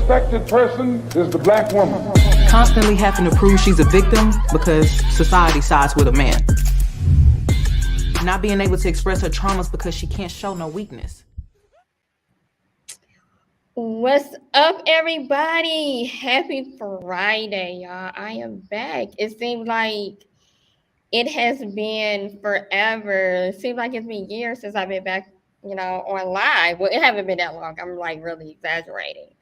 affected person is the black woman. Constantly having to prove she's a victim because society sides with a man. Not being able to express her traumas because she can't show no weakness. What's up, everybody? Happy Friday, y'all. I am back. It seems like it has been forever. It seems like it's been years since I've been back, on live. Well, it haven't been that long. I'm like really exaggerating.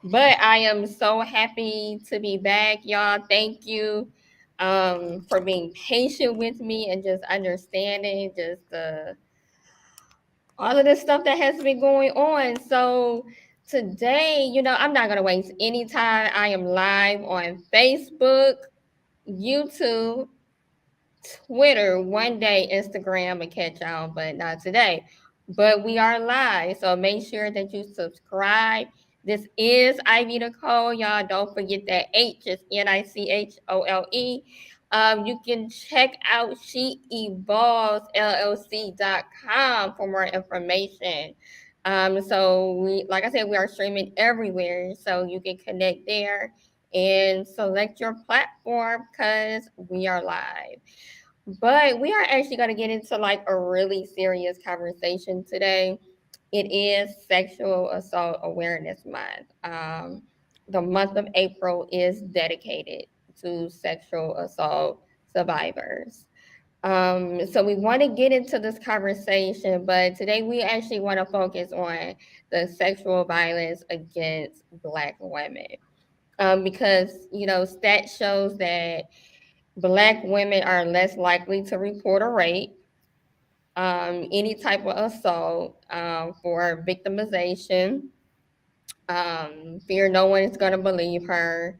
But I am so happy to be back, y'all. Thank you for being patient with me and just understanding just all of the stuff that has been going on. So today, I'm not going to waste any time. I am live on Facebook, YouTube, Twitter, one day Instagram and catch y'all, but not today. But we are live, so make sure that you subscribe. This is Ivy Nicole, y'all. Don't forget that H is NICHOLE. You can check out SheEvolvesLLC.com for more information. So like I said, we are streaming everywhere, so you can connect there and select your platform because we are live. But we are actually going to get into like a really serious conversation today. It is Sexual Assault Awareness Month. The month of April is dedicated to sexual assault survivors. So we want to get into this conversation, but today we actually want to focus on the sexual violence against Black women. Because, stat shows that Black women are less likely to report a rape, any type of assault, for victimization, fear no one is going to believe her.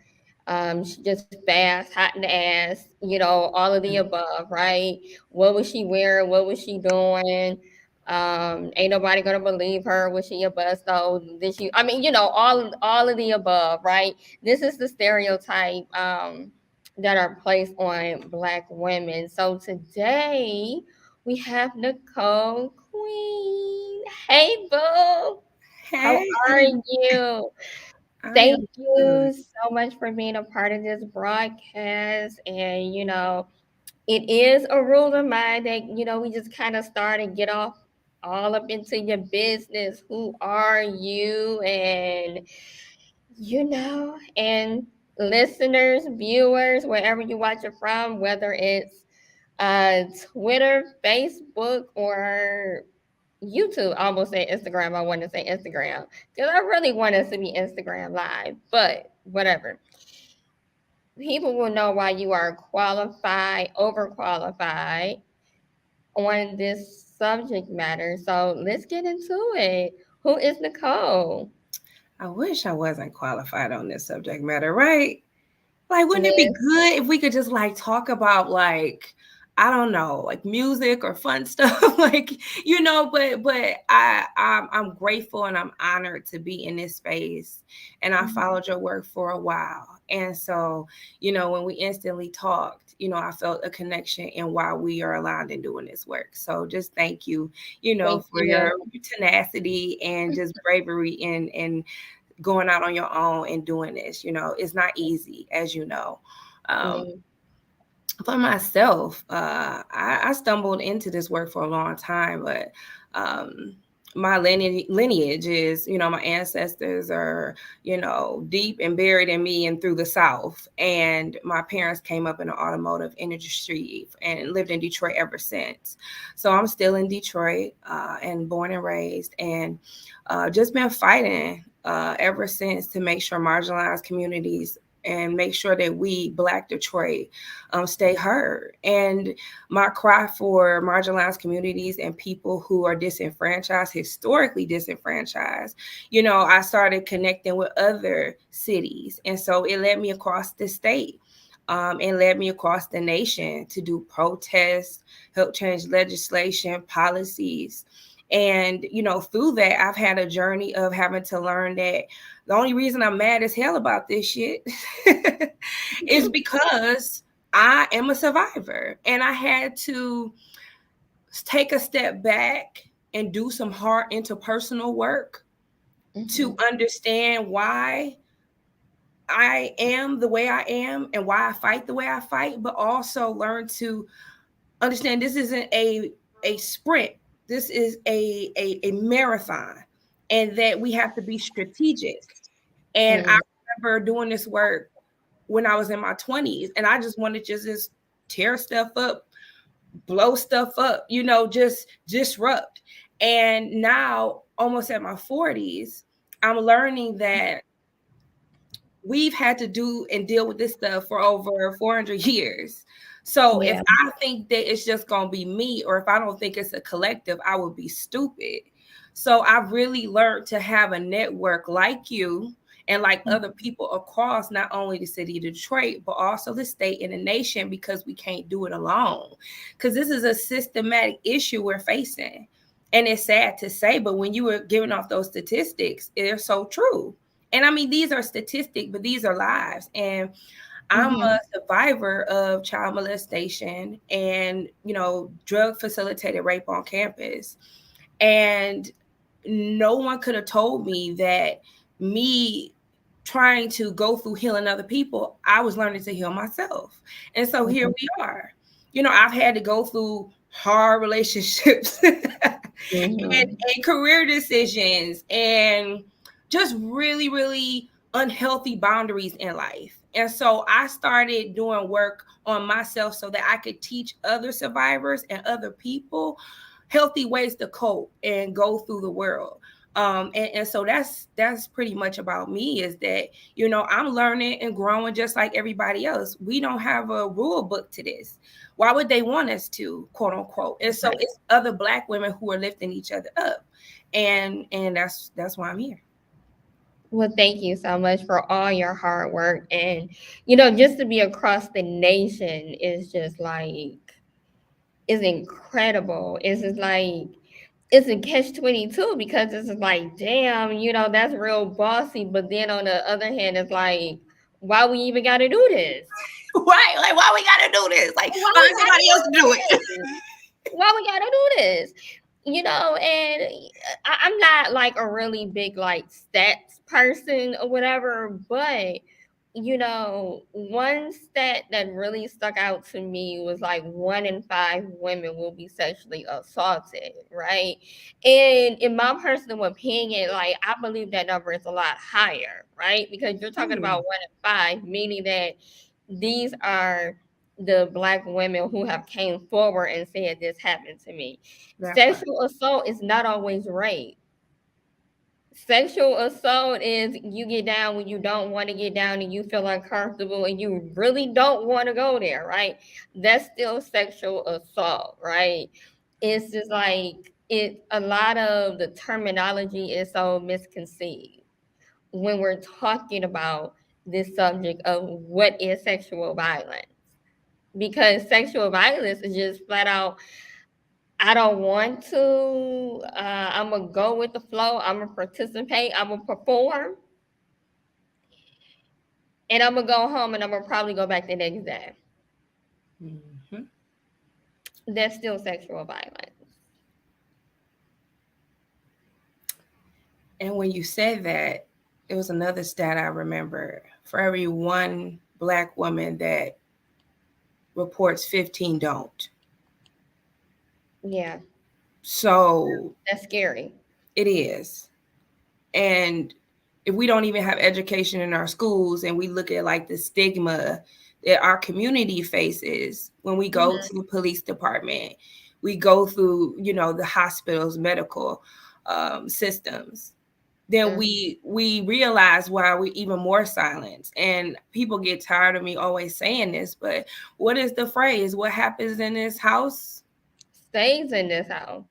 She just fast, hot in the ass, all of the above, right? What was she wearing? What was she doing? Ain't nobody gonna believe her. Was she a busto? Did she? I mean, all of the above, right? This is the stereotype that are placed on Black women. So today we have Nicole Queen. Hey, boo. How are you? Thank you so much for being a part of this broadcast. And, it is a rule of mine that, we just kind of start and get off all up into your business. Who are you? And listeners, viewers, wherever you watch it from, whether it's Twitter, Facebook, or YouTube. I almost say Instagram. I want to say Instagram because I really want us to be Instagram live, but whatever. People will know why you are qualified, overqualified on this subject matter. So let's get into it. Who is Nicole? I wish I wasn't qualified on this subject matter, right? Like, wouldn't it be good if we could just like talk about like, I don't know, like music or fun stuff, like, but I'm grateful and I'm honored to be in this space. And I followed your work for a while. And so, when we instantly talked, I felt a connection in why we are aligned in doing this work. So just thank you, for your tenacity and just bravery and going out on your own and doing this. It's not easy, as you know. For myself, I stumbled into this work for a long time, but my lineage is, my ancestors are, deep and buried in me and through the South. And my parents came up in the automotive industry and lived in Detroit ever since. So I'm still in Detroit and born and raised, and just been fighting ever since to make sure marginalized communities and make sure that we Black Detroit stay heard. And my cry for marginalized communities and people who are disenfranchised, historically disenfranchised, I started connecting with other cities. And so it led me across the state and led me across the nation to do protests, help change legislation, policies. And, through that, I've had a journey of having to learn that the only reason I'm mad as hell about this shit is because I am a survivor. And I had to take a step back and do some hard interpersonal work to understand why I am the way I am and why I fight the way I fight, but also learn to understand this isn't a sprint. This is a marathon, and that we have to be strategic. And I remember doing this work when I was in my 20s, and I just wanted to just tear stuff up, blow stuff up, just disrupt. And now, almost at my 40s, I'm learning that we've had to do and deal with this stuff for over 400 years. So if I think that it's just going to be me, or if I don't think it's a collective, I would be stupid. So I've really learned to have a network like you and like other people across not only the city of Detroit, but also the state and the nation, because we can't do it alone. Because this is a systematic issue we're facing. And it's sad to say, but when you were giving off those statistics, they're so true. And I mean, these are statistics, but these are lives. And I'm a survivor of child molestation and, drug facilitated rape on campus. And no one could have told me that me trying to go through healing other people, I was learning to heal myself. And so here we are. I've had to go through hard relationships and career decisions and just really, really unhealthy boundaries in life. And so I started doing work on myself so that I could teach other survivors and other people healthy ways to cope and go through the world. And so that's pretty much about me, is that, I'm learning and growing just like everybody else. We don't have a rule book to this. Why would they want us to, quote unquote? And so it's other Black women who are lifting each other up. And that's why I'm here. Well, thank you so much for all your hard work. And, just to be across the nation is just like, is incredible. It's just like, it's a catch-22, because it's like, damn, that's real bossy. But then on the other hand, it's like, why we even got to do this? Right. Like, why we got to do this? Like, why somebody else do it? Why we got to do this? And I'm not like a really big like stats person or whatever, but one stat that really stuck out to me was like 1 in 5 women will be sexually assaulted, right? And in my personal opinion, like I believe that number is a lot higher, right? Because you're talking about 1 in 5, meaning that these are the Black women who have came forward and said this happened to me. Sexual assault is not always rape. Sexual assault is you get down when you don't want to get down and you feel uncomfortable and you really don't want to go there, right? That's still sexual assault, right? It's just like a lot of the terminology is so misconceived when we're talking about this subject of what is sexual violence. Because sexual violence is just flat out, I don't want to, I'm going to go with the flow, I'm going to participate, I'm going to perform, and I'm going to go home and I'm going to probably go back the next day. That's still sexual violence. And when you said that, it was another stat I remember. For every 1 Black woman that reports, 15 don't. Yeah. So that's scary. It is. And if we don't even have education in our schools and we look at like the stigma that our community faces when we go to the police department, we go through, the hospitals, medical systems, then we realize why we're even more silenced. And people get tired of me always saying this, but what is the phrase? What happens in this house stays in this house.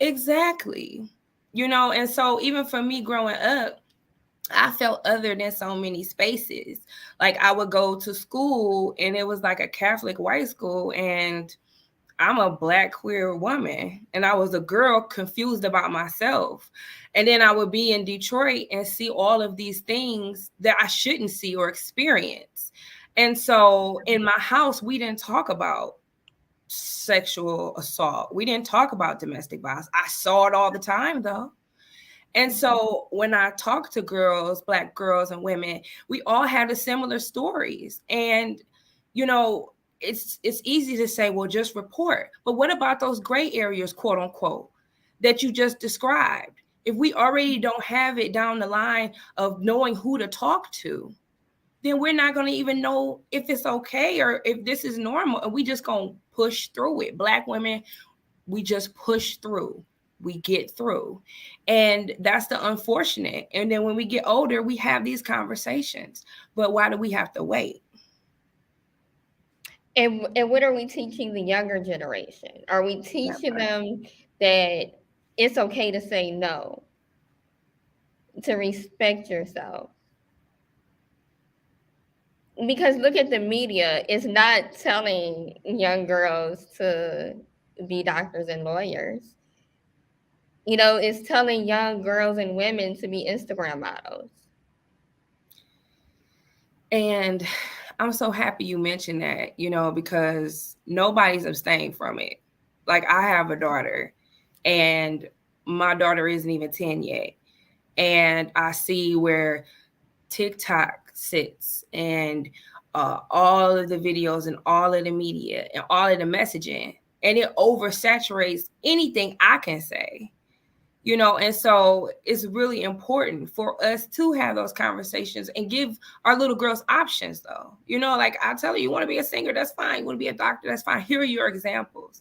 Exactly. And so even for me growing up, I felt other than so many spaces. Like I would go to school and it was like a Catholic white school, and I'm a Black queer woman, and I was a girl confused about myself. And then I would be in Detroit and see all of these things that I shouldn't see or experience. And so in my house, we didn't talk about sexual assault. We didn't talk about domestic violence. I saw it all the time though. And so when I talk to girls, Black girls and women, we all have the similar stories. And, you know, it's easy to say, well, just report. But what about those gray areas, quote unquote, that you just described? If we already don't have it down the line of knowing who to talk to, then we're not going to even know if it's okay or if this is normal. And we just going to push through it. Black women, we just push through. We get through. And that's the unfortunate. And then when we get older, we have these conversations. But why do we have to wait? And what are we teaching the younger generation? Are we teaching them that it's okay to say no, to respect yourself? Because look at the media, it's not telling young girls to be doctors and lawyers. You know, it's telling young girls and women to be Instagram models. And I'm so happy you mentioned that, you know, because nobody's abstained from it. Like, I have a daughter, and my daughter isn't even 10 yet. And I see where TikTok sits and all of the videos and all of the media and all of the messaging, and it oversaturates anything I can say. You know, and so it's really important for us to have those conversations and give our little girls options, though. You know, like I tell you want to be a singer, that's fine. You want to be a doctor, that's fine. Here are your examples.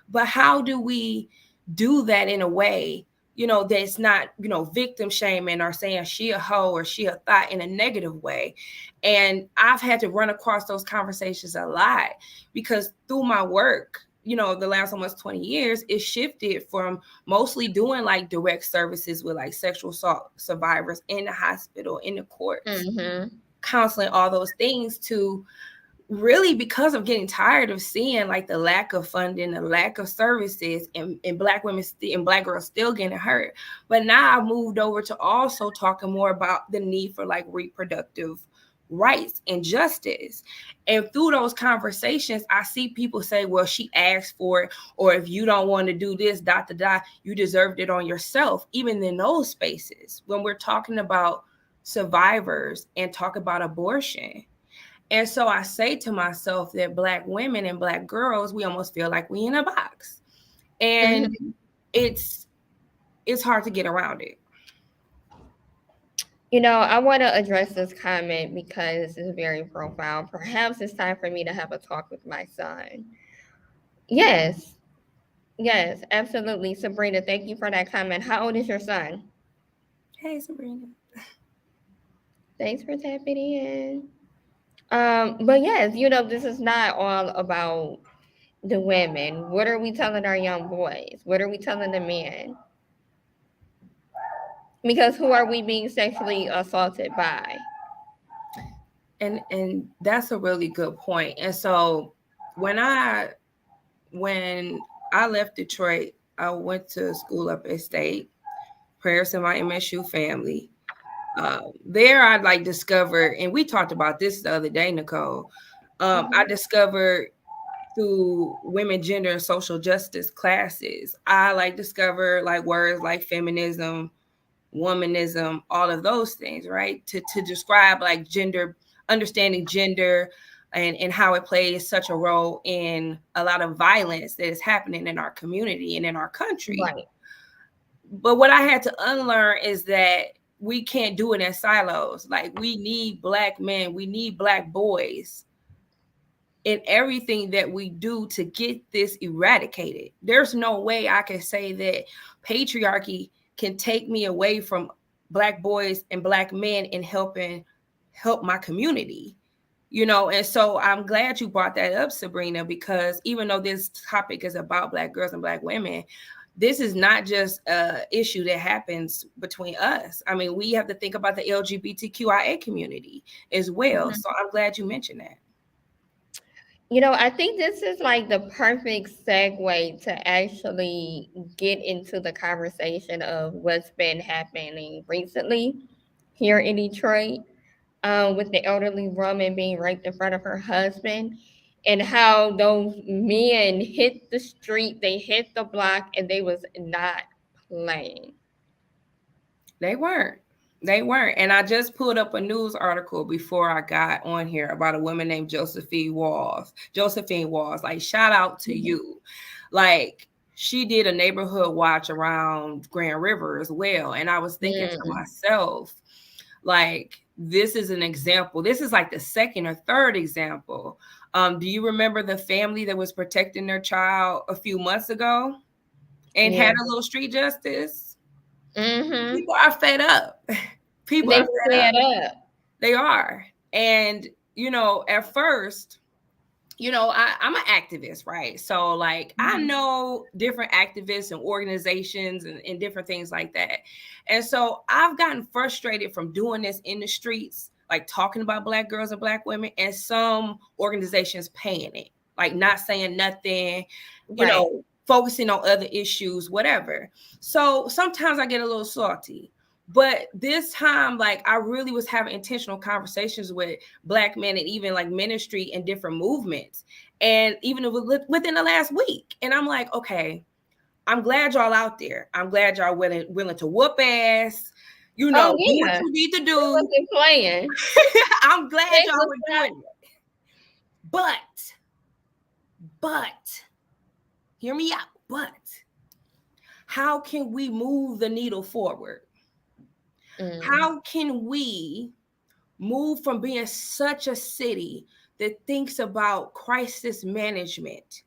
But how do we do that in a way, you know, that's not, you know, victim shaming or saying she a hoe or she a thought in a negative way? And I've had to run across those conversations a lot because through my work, you know, the last almost 20 years, it shifted from mostly doing like direct services with like sexual assault survivors in the hospital, in the courts, counseling, all those things, to really, because of getting tired of seeing like the lack of funding, the lack of services, and Black women and Black girls still getting hurt. But now I've moved over to also talking more about the need for like reproductive rights and justice. And through those conversations, I see people say, well, she asked for it, or if you don't want to do this, ... you deserved it on yourself. Even in those spaces, when we're talking about survivors and talk about abortion. And so I say to myself that Black women and Black girls, we almost feel like we in a box. And it's hard to get around it. You know, I want to address this comment because it's very profound. Perhaps it's time for me to have a talk with my son. Yes, absolutely. Sabrina, thank you for that comment. How old is your son? Hey, Sabrina. Thanks for tapping in. But yes, you know, this is not all about the women. What are we telling our young boys? What are we telling the men? Because who are we being sexually assaulted by? And that's a really good point. And so when I left Detroit, I went to school up at State. Prayers to my MSU family. There I like discovered, and we talked about this the other day, Nicole. I discovered through women, gender, and social justice classes, I like discovered like words like feminism, womanism, all of those things, right? To describe like gender, understanding gender and how it plays such a role in a lot of violence that is happening in our community and in our country. Right. But what I had to unlearn is that we can't do it in silos. Like, we need Black men, we need Black boys in everything that we do to get this eradicated. There's no way I can say that patriarchy can take me away from Black boys and Black men and help my community, you know? And so I'm glad you brought that up, Sabrina, because even though this topic is about Black girls and Black women, this is not just an issue that happens between us. I mean, we have to think about the LGBTQIA community as well. So I'm glad you mentioned that. You know, I think this is like the perfect segue to actually get into the conversation of what's been happening recently here in Detroit, with the elderly woman being raped in front of her husband, and how those men hit the street, they hit the block, and they was not playing. They weren't. They weren't. And I just pulled up a news article before I got on here about a woman named Josephine Walls. Josephine Walls, like, shout out to you. Like, she did a neighborhood watch around Grand River as well. And I was thinking to myself, like, this is an example. This is like the second or third example. Do you remember the family that was protecting their child a few months ago and had a little street justice? People are fed up. People are fed up. They are. And, you know, at first, you know, I'm an activist, right? So, like, I know different activists and organizations and different things like that. And so I've gotten frustrated from doing this in the streets, like talking about Black girls and Black women, and some organizations paying it, like not saying nothing, you know, focusing on other issues, whatever. So sometimes I get a little salty. But this time, like, I really was having intentional conversations with Black men and even like ministry and different movements. And even within the last week. And I'm like, okay, I'm glad y'all out there. I'm glad y'all willing to whoop ass, you know, do what you need to do. Playing. I'm glad y'all were doing it. But, hear me out. But how can we move the needle forward? How can we move from being such a city that thinks about crisis management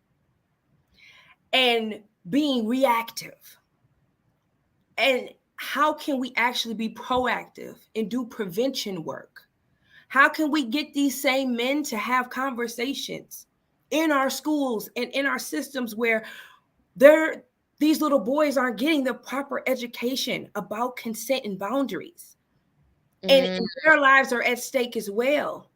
and being reactive? And how can we actually be proactive and do prevention work? How can we get these same men to have conversations in our schools and in our systems where these little boys aren't getting the proper education about consent and boundaries. And their lives are at stake as well.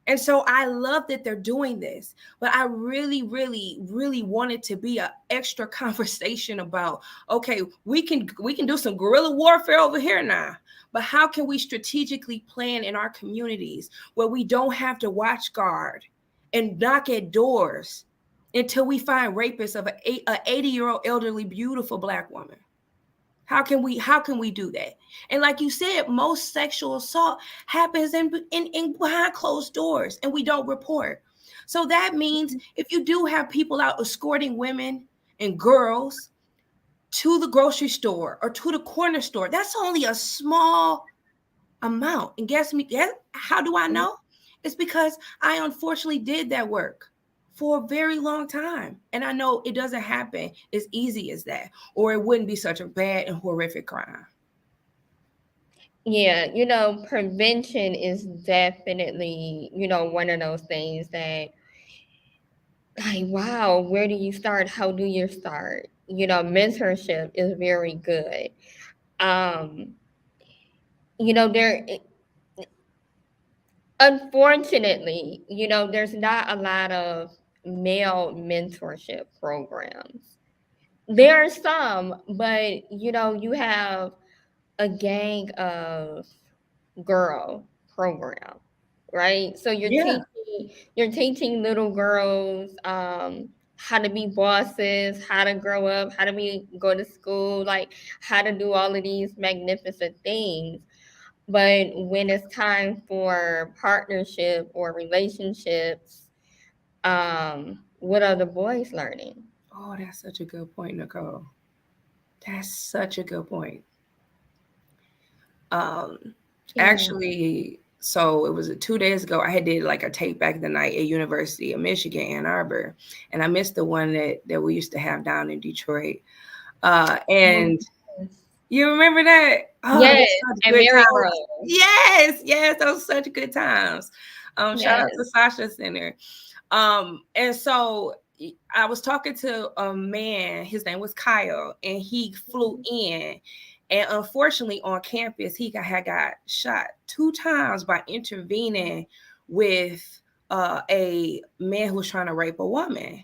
And so I love that they're doing this, but I really, really, really want it to be an extra conversation about, okay, we can do some guerrilla warfare over here now, but how can we strategically plan in our communities where we don't have to watch guard and knock at doors until we find rapists of an 80-year-old elderly, beautiful Black woman? How can we do that? And like you said, most sexual assault happens in behind closed doors, and we don't report. So that means if you do have people out escorting women and girls to the grocery store or to the corner store, that's only a small amount. And guess how do I know? It's because I unfortunately did that work for a very long time. And I know it doesn't happen as easy as that, or it wouldn't be such a bad and horrific crime. Yeah, you know, prevention is definitely, you know, one of those things that, like, wow, where do you start? How do you start? You know, mentorship is very good. You know, unfortunately, you know, there's not a lot of male mentorship programs. There are some, but, you know, you have a gang of girl program, right? So you're teaching little girls how to be bosses, how to grow up, how to go to school, like how to do all of these magnificent things. But when it's time for partnership or relationships, what are the boys learning? Oh, that's such a good point, Nicole. That's such a good point. Actually, so it was 2 days ago, I had did like a take back the night at University of Michigan, Ann Arbor, and I missed the one that we used to have down in Detroit. And you remember that? Oh, yes, and yes, those were such good times. Shout out to Sasha Center. And so I was talking to a man, his name was Kyle, and he flew in. And unfortunately, on campus, he had got shot 2 times by intervening with a man who was trying to rape a woman.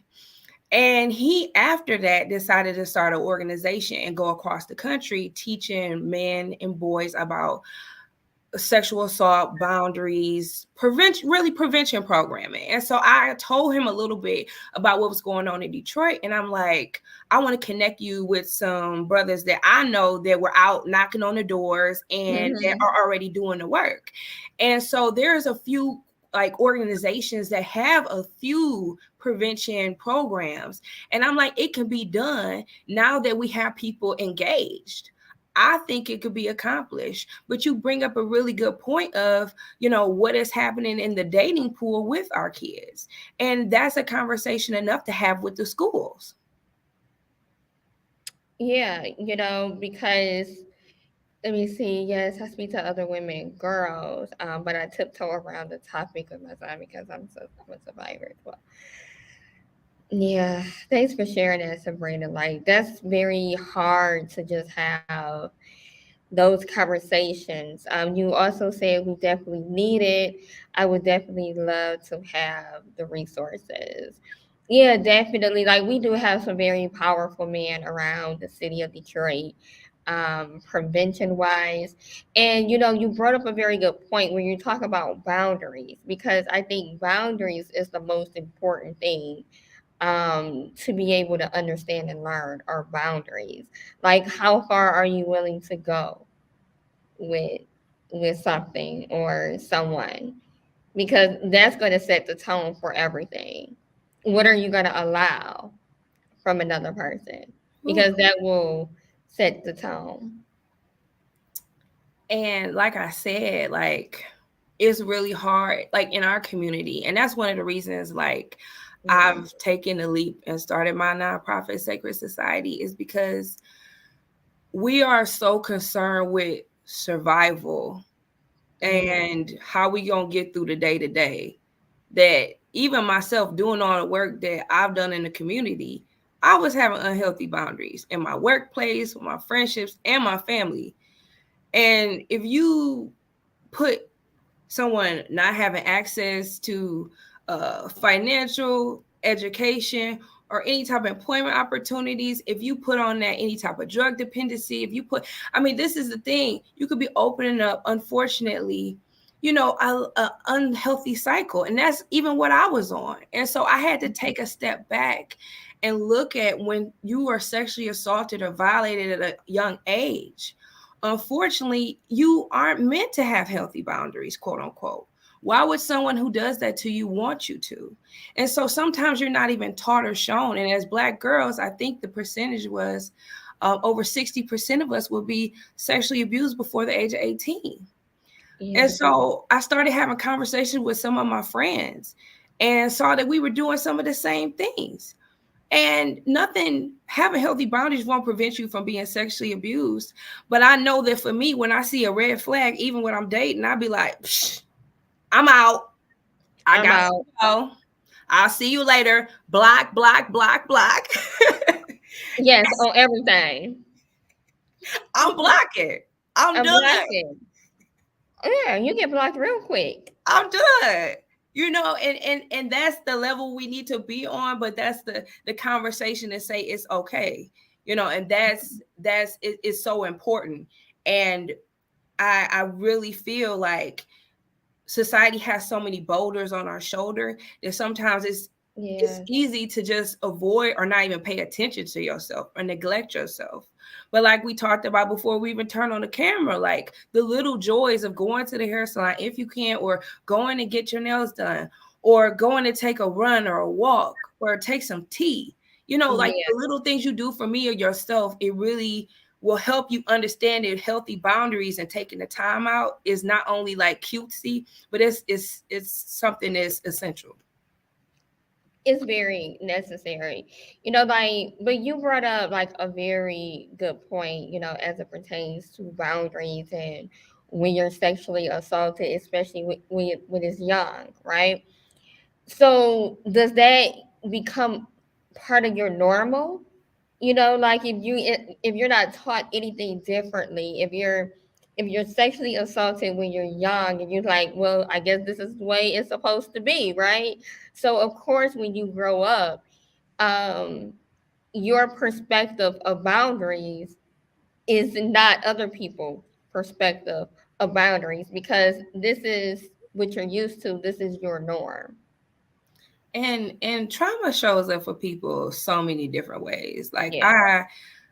And he, after that, decided to start an organization and go across the country teaching men and boys about sexual assault boundaries, prevention programming. And so I told him a little bit about what was going on in Detroit. And I'm like, I want to connect you with some brothers that I know that were out knocking on the doors and that are already doing the work. And so there's a few like organizations that have a few prevention programs. And I'm like, it can be done now that we have people engaged. I think it could be accomplished. But you bring up a really good point of, what is happening in the dating pool with our kids. And that's a conversation enough to have with the schools. Yeah, because let me see. Yes, I speak to other women, girls, but I tiptoe around the topic with my son because I'm a survivor as well. Yeah, thanks for sharing that, Sabrina. Like, that's very hard to just have those conversations. You also said we definitely need it. I would definitely love to have the resources. Yeah, definitely. Like, we do have some very powerful men around the city of Detroit, prevention wise. And, you brought up a very good point when you talk about boundaries, because I think boundaries is the most important thing, to be able to understand and learn our boundaries. Like, how far are you willing to go with something or someone? Because that's going to set the tone for everything. What are you going to allow from another person? Because that will set the tone. And like I said, like, it's really hard, like in our community. And that's one of the reasons, like, I've taken the leap and started my nonprofit Sacred Society, is because we are so concerned with survival and how we gonna get through the day to day, that even myself doing all the work that I've done in the community, I was having unhealthy boundaries in my workplace, with my friendships, and my family. And if you put someone not having access to financial, education, or any type of employment opportunities, if you put on that any type of drug dependency, this is the thing, you could be opening up, unfortunately, a unhealthy cycle. And that's even what I was on. And so I had to take a step back and look at when you are sexually assaulted or violated at a young age. Unfortunately, you aren't meant to have healthy boundaries, quote unquote. Why would someone who does that to you want you to? And so sometimes you're not even taught or shown. And as Black girls, I think the percentage was over 60% of us will be sexually abused before the age of 18. Yeah. And so I started having conversations with some of my friends and saw that we were doing some of the same things. And having healthy boundaries won't prevent you from being sexually abused. But I know that for me, when I see a red flag, even when I'm dating, I'll be like, I'm out. I got to go. I'll see you later. Block, block, block, block. Yes, on everything. I'm blocking. I'm done. Blocking. Yeah, you get blocked real quick. I'm done. And that's the level we need to be on, but that's the conversation to say it's okay, and it's so important. And I really feel like society has so many boulders on our shoulder that sometimes it's easy to just avoid or not even pay attention to yourself or neglect yourself. But like we talked about before we even turn on the camera, like the little joys of going to the hair salon if you can, or going to get your nails done, or going to take a run or a walk, or take some tea, like the little things you do for me or yourself, it really will help you understand that healthy boundaries and taking the time out is not only like cutesy, but it's something that's essential. It's very necessary, but you brought up like a very good point, as it pertains to boundaries and when you're sexually assaulted, especially when it's young, right? So does that become part of your normal? Like if you're not taught anything differently, if you're sexually assaulted when you're young and you're like, well, I guess this is the way it's supposed to be, right? So of course, when you grow up, your perspective of boundaries is not other people's perspective of boundaries because this is what you're used to. This is your norm. And trauma shows up for people so many different ways. Like Yeah.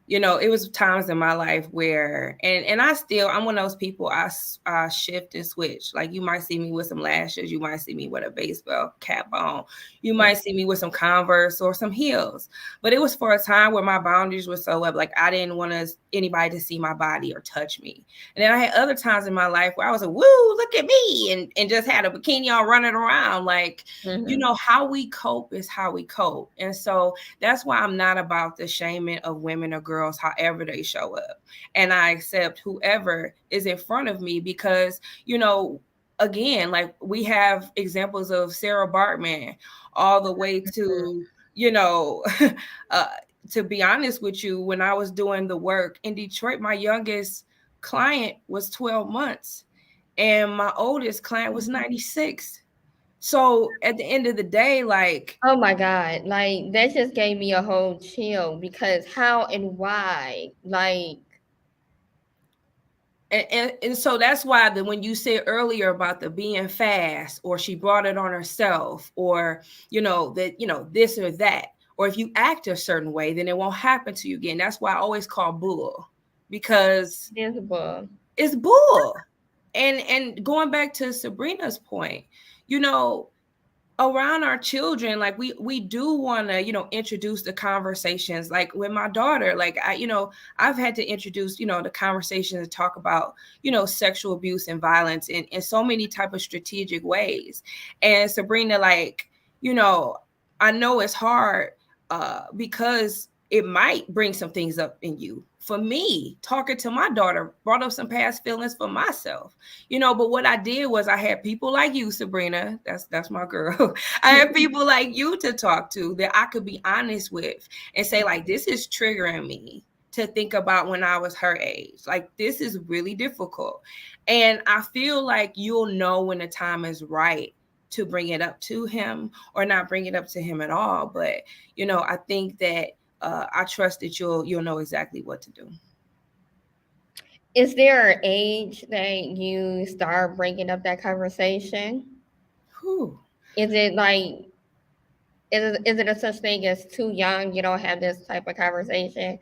it was times in my life where, and I'm one of those people, I shift and switch. Like you might see me with some lashes, you might see me with a baseball cap on, you might see me with some Converse or some heels. But it was for a time where my boundaries were so up, like I didn't want anybody to see my body or touch me. And then I had other times in my life where I was like, woo, look at me, and just had a bikini on running around. Like, how we cope is how we cope. And so that's why I'm not about the shaming of women or girls, however they show up. And I accept whoever is in front of me because, again, like we have examples of Sarah Bartman all the way to, to be honest with you, when I was doing the work in Detroit, my youngest client was 12 months and my oldest client was 96. So at the end of the day, like, oh my God, like that just gave me a whole chill because how and why, like, and so that's why when you said earlier about the being fast, or she brought it on herself, or this or that, or if you act a certain way, then it won't happen to you again. That's why I always call bull, because it's bull. It's bull. And going back to Sabrina's point, around our children, like we do want to, introduce the conversations. Like with my daughter, like I've had to introduce, the conversation to talk about, sexual abuse and violence in so many type of strategic ways. And Sabrina, like, I know it's hard because it might bring some things up in you. For me, talking to my daughter brought up some past feelings for myself, but what I did was I had people like you, Sabrina, that's my girl. I had people like you to talk to that I could be honest with and say, like, this is triggering me to think about when I was her age. Like, this is really difficult. And I feel like you'll know when the time is right to bring it up to him or not bring it up to him at all. But, I think that I trust that you'll know exactly what to do. Is there an age that you start bringing up that conversation? Whew. Is it like, is it a such thing as too young, you don't have this type of conversation,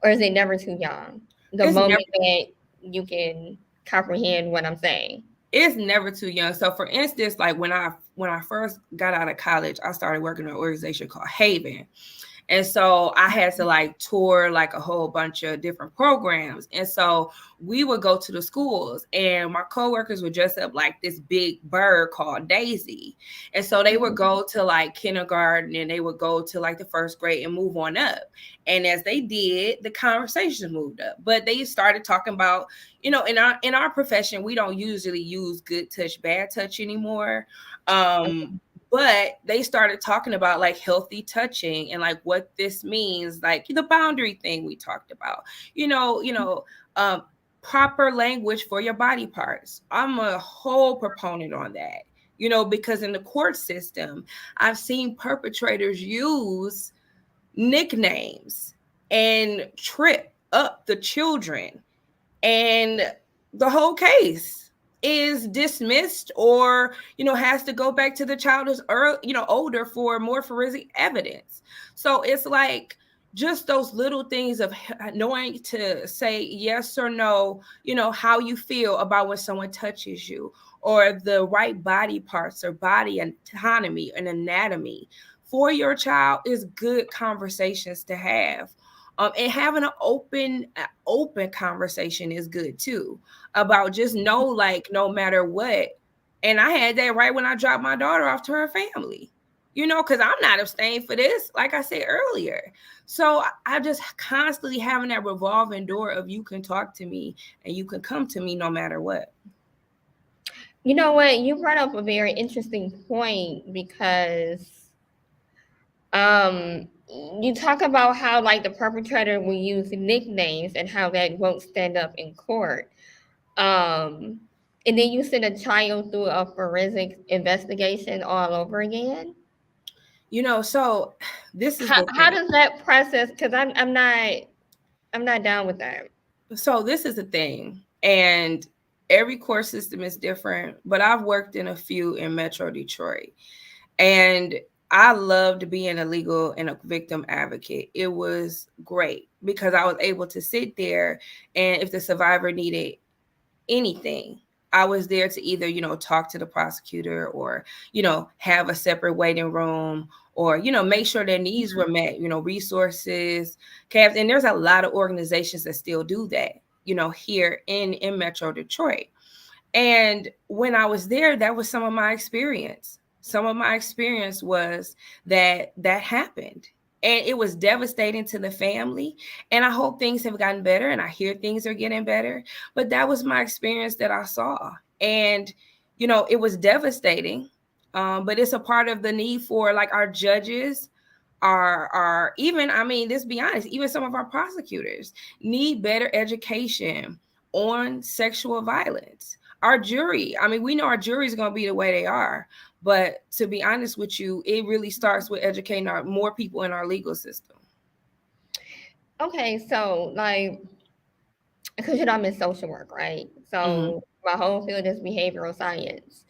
or is it never too young? The moment that you can comprehend what I'm saying. It's never too young. So for instance, like when I first got out of college, I started working in an organization called Haven. And so I had to like tour like a whole bunch of different programs. And so we would go to the schools and my coworkers would dress up like this big bird called Daisy. And so they would go to like kindergarten and they would go to like the first grade and move on up. And as they did, the conversation moved up. But they started talking about, in our profession, we don't usually use good touch, bad touch anymore. But they started talking about like healthy touching and like what this means, like the boundary thing we talked about, proper language for your body parts. I'm a whole proponent on that, because in the court system, I've seen perpetrators use nicknames and trip up the children, and the whole case is dismissed or, has to go back to the child who's older for more forensic evidence. So it's like just those little things of knowing to say yes or no, how you feel about when someone touches you, or the right body parts or body autonomy and anatomy for your child is good conversations to have. And having an open conversation is good too, about just like no matter what. And I had that right when I dropped my daughter off to her family, because I'm not abstaining for this, like I said earlier. So I just constantly having that revolving door of you can talk to me and you can come to me no matter what. You know what? You brought up a very interesting point because you talk about how like the perpetrator will use nicknames and how that won't stand up in court. And then you send a child through a forensic investigation all over again. So this is how does that process? Because I'm not down with that. So this is the thing, and Every court system is different, but I've worked in a few in Metro Detroit. And I loved being a legal and a victim advocate. It was great because I was able to sit there, and if the survivor needed anything, I was there to either, talk to the prosecutor or, have a separate waiting room or, make sure their needs were met, resources, cabs. And there's a lot of organizations that still do that, here in Metro Detroit. And when I was there, that was some of my experience. Some of my experience was that happened. And it was devastating to the family. And I hope things have gotten better. And I hear things are getting better. But that was my experience that I saw. And, it was devastating. But it's a part of the need for like our judges, our even, let's be honest, even some of our prosecutors need better education on sexual violence. Our jury, we know our jury is going to be the way they are. But to be honest with you, it really starts with educating more people in our legal system. Okay, so like, because I'm in social work, right? So my whole field is behavioral science.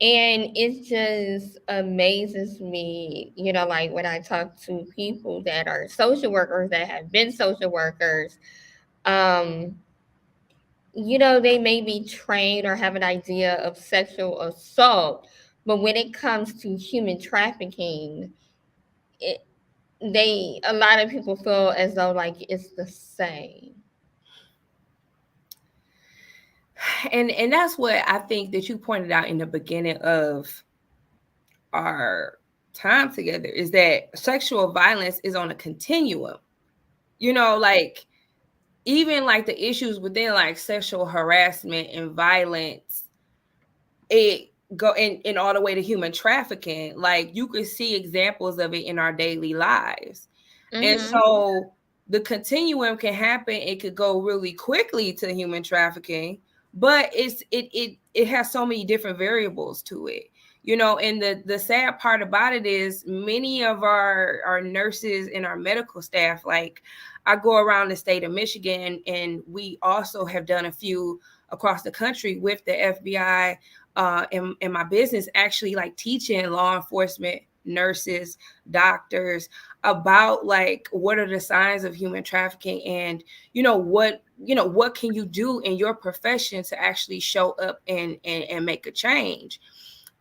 And it just amazes me, like when I talk to people that are social workers, that have been social workers, they may be trained or have an idea of sexual assault, but when it comes to human trafficking, a lot of people feel as though like it's the same. And that's what I think that you pointed out in the beginning of our time together, is that sexual violence is on a continuum. Like even like the issues within like sexual harassment and violence, it go in all the way to human trafficking. Like you could see examples of it in our daily lives. And so the continuum can happen. It could go really quickly to human trafficking, but it has so many different variables to it. And the sad part about it is many of our nurses and our medical staff, like I go around the state of Michigan, and we also have done a few across the country with the FBI in my business, actually like teaching law enforcement, nurses, doctors about like what are the signs of human trafficking, and what can you do in your profession to actually show up and make a change.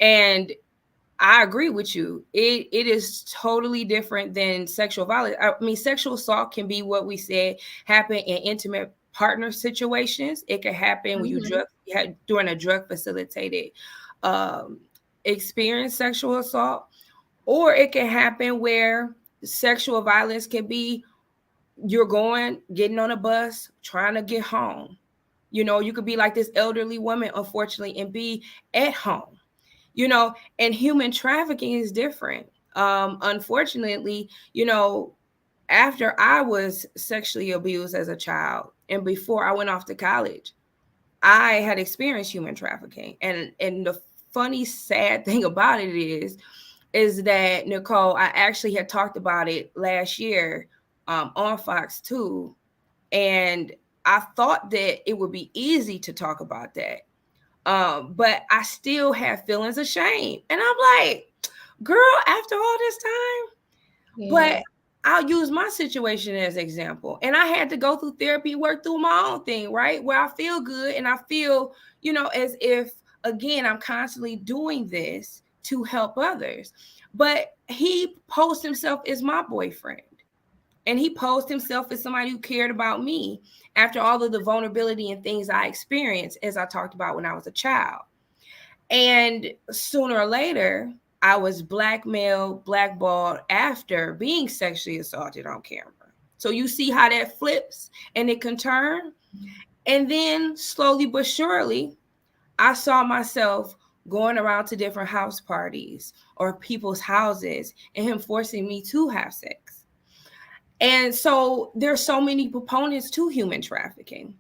And I agree with you. It is totally different than sexual violence. Sexual assault can be what we said happen in intimate partner situations. It can happen when you during a drug facilitated experience sexual assault, or it can happen where sexual violence can be you're getting on a bus, trying to get home. You could be like this elderly woman, unfortunately, and be at home. And human trafficking is different. Unfortunately, after I was sexually abused as a child and before I went off to college, I had experienced human trafficking. And the funny, sad thing about it is that, Nicole, I actually had talked about it last year on Fox 2. And I thought that it would be easy to talk about that. But I still have feelings of shame. And I'm like, girl, after all this time. Yeah. But I'll use my situation as an example. And I had to go through therapy, work through my own thing, right? Where I feel good and I feel, as if, again, I'm constantly doing this to help others. But he posed himself as my boyfriend. And he posed himself as somebody who cared about me after all of the vulnerability and things I experienced, as I talked about when I was a child. And sooner or later, I was blackmailed, blackballed after being sexually assaulted on camera. So you see how that flips and it can turn. And then slowly but surely, I saw myself going around to different house parties or people's houses and him forcing me to have sex. And so there's so many proponents to human trafficking.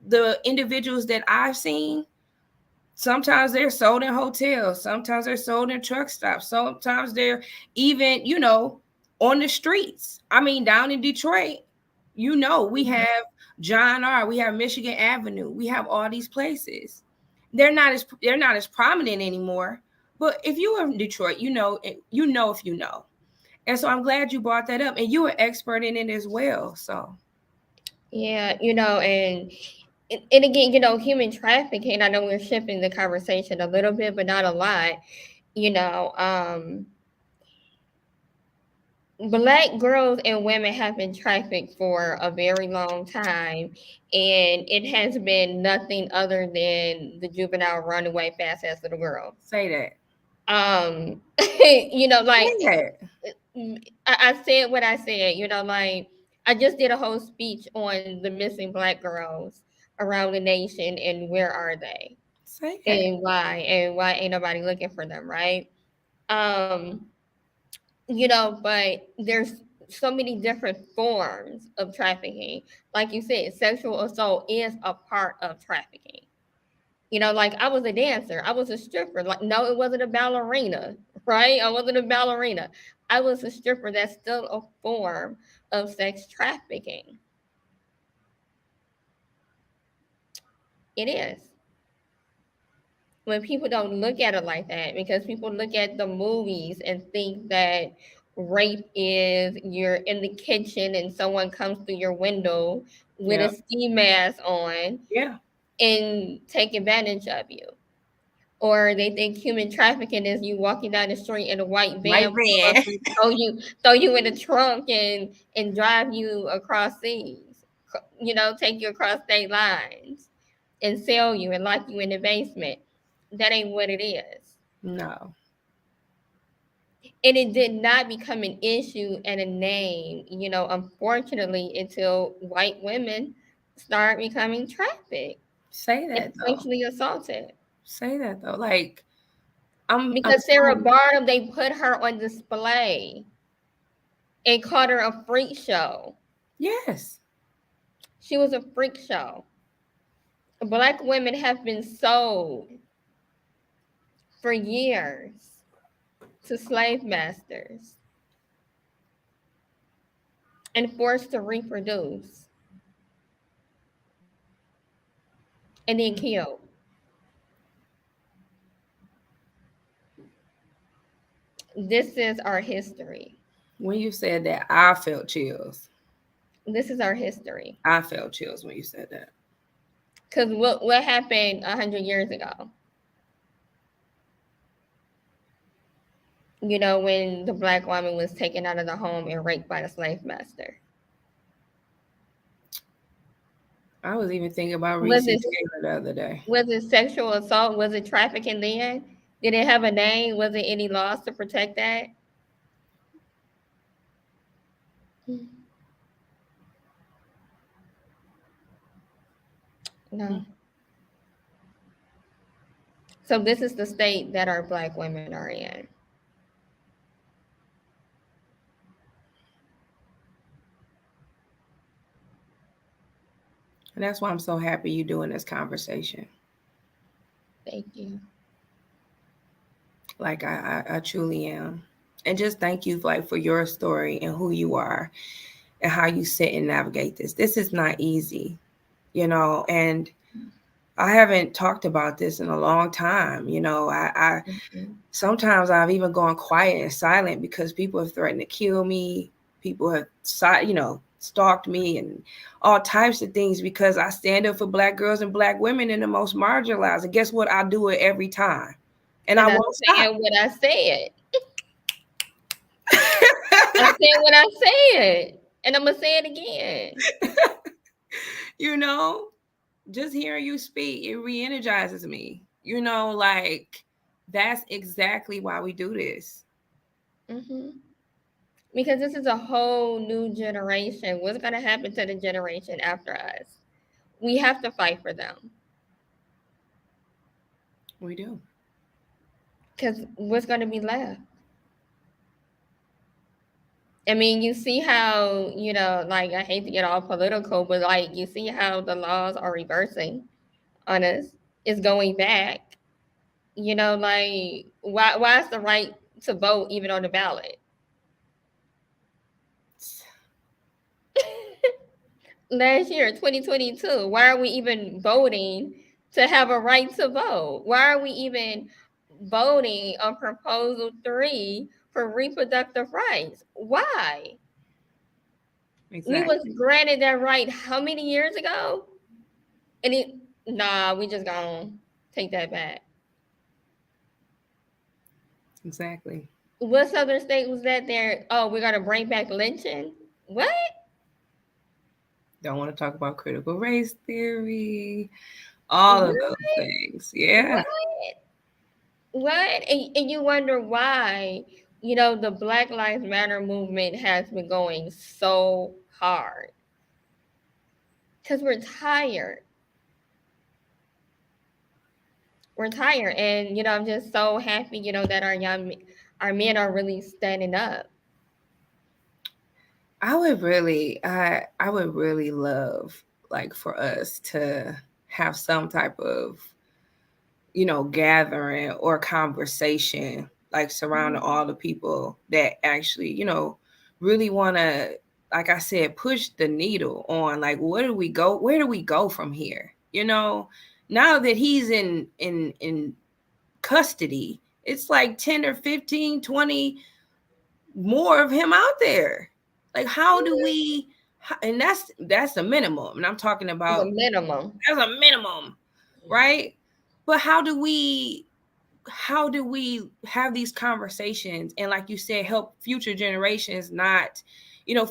The individuals that I've seen, sometimes they're sold in hotels, sometimes they're sold in truck stops, sometimes they're even, on the streets. Down in Detroit, we have John R. We have Michigan Avenue. We have all these places. They're not as prominent anymore. But if you are in Detroit, you know if you know. And so I'm glad you brought that up, and you were expert in it as well. So Yeah, and again, human trafficking. I know we're shifting the conversation a little bit, but not a lot. You know, Black girls and women have been trafficked for a very long time, and it has been nothing other than the juvenile runaway fast ass little girl. say that. Like Say I said what I said. Like I just did a whole speech on the missing Black girls around the nation and where are they that. and why ain't nobody looking for them, right? Um, but there's so many different forms of trafficking. Like you said, sexual assault is a part of trafficking. Like I was a dancer, I was a stripper. Like, no, it wasn't a ballerina, right? I wasn't a ballerina. I was a stripper. That's still a form of sex trafficking. It is. When people don't look at it like that, because people look at the movies and think that rape is you're in the kitchen and someone comes through your window with a ski mask on and take advantage of you. Or they think human trafficking is you walking down the street in a white van, throw you in the trunk and drive you across seas, take you across state lines and sell you and lock you in the basement. That ain't what it is. No. And it did not become an issue and a name, unfortunately, until white women start becoming trafficked. Say that though. Sexually assaulted. Say that though. Like because Sarah Barnum, they put her on display and called her a freak show. Yes. She was a freak show. Black women have been sold for years to slave masters and forced to reproduce and then killed. This is our history. When you said that, I felt chills. This is our history. I felt chills when you said that. Because what happened 100 years ago? When the Black woman was taken out of the home and raped by the slave master. I was even thinking about Reese Taylor the other day. Was it sexual assault? Was it trafficking then? Did it have a name? Was there any laws to protect that? No. So this is the state that our Black women are in. And that's why I'm so happy you're doing this conversation. Thank you. Like I truly am. And just thank you for your story and who you are and how you sit and navigate this. This is not easy, and I haven't talked about this in a long time. I sometimes I've even gone quiet and silent because people have threatened to kill me. People have, stalked me and all types of things because I stand up for Black girls and Black women and the most marginalized. And guess what? I do it every time. And I won't stop. What I said. I said what I said. And I'm going to say it again. Just hearing you speak, it re-energizes me. That's exactly why we do this. Mm-hmm. Because this is a whole new generation. What's going to happen to the generation after us? We have to fight for them. We do. Because what's going to be left? I mean, you see how, I hate to get all political, but you see how the laws are reversing on us. It's going back. Why is the right to vote even on the ballot? last year, 2022. Why are we even voting to have a right to vote? Why are we even voting on proposal 3 for reproductive rights? Why? We was Exactly. granted that right how many years ago? And we just gonna take that back. Exactly. What other state was that there? Oh, we're gonna bring back lynching? What? Don't want to talk about critical race theory, all of What? those things. Yeah. What? What? And you wonder why, the Black Lives Matter movement has been going so hard. Because we're tired. We're tired. And, I'm just so happy, that our men are really standing up. I would really love like for us to have some type of, gathering or conversation like surrounding all the people that actually, really want to, like I said, push the needle on like where do we go from here? Now that he's in custody, it's like 10 or 15, 20 more of him out there. Like how do we, and that's a minimum. And I'm talking about The minimum. that's a minimum, right? But how do we have these conversations and like you said, help future generations not,